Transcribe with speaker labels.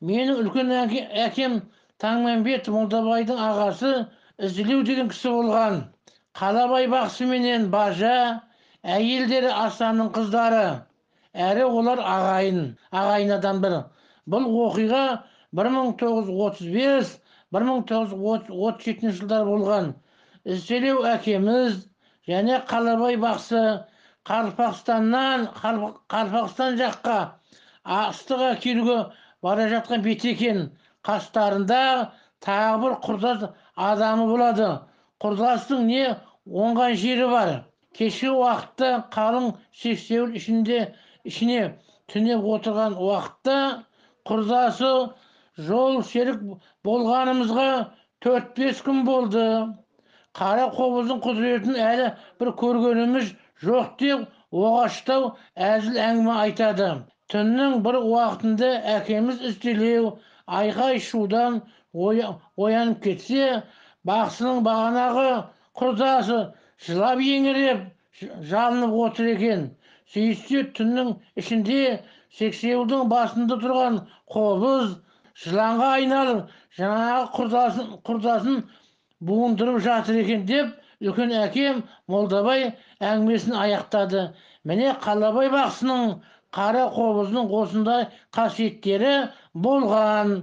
Speaker 1: Менің үлкен әкем Таңмәмбет Молдабайдың ағасы Ізілеу деген кісі болған. Қалабай бақсыменен бажа, әйелдері Асанның қыздары. Әрі олар ағайын адамдар. Бұл оқиға 1935-1937 жылдар болған. Ізілеу әкеміз және Қалабай бақсы Қарпақстан жаққа астық әкелуге бара жатқан беті екен. Қастарында тағы бір құрдас адамы болады. Құрдастың не оңған жері бар. Кешкі уақытта қалың сексеуіл ішіне түнеп отырған уақытта құрдасы жол серік болғанымызға 4-5 күн болды. Қара қобыздың құдіретін әлі бір көргеніміз жоқ деп оғаштау әзіл әңгіме айтады. Түннің бір уақытында әкеміз Ізтілеу айқай шудан оянып кетсе, бақсының бағанағы құрдасы жылап еңіреп жалынып отыр екен. Сөйтсе түннің ішінде сексеуілдің басында тұрған қобыз жыланға айналып жаңағы құрдасын буындырып жатыр екен деп үлкен әкем Молдабай әңгімесін аяқтады. Міне Қалабай бақсының қара қобыздың осындай қасиеттері болған.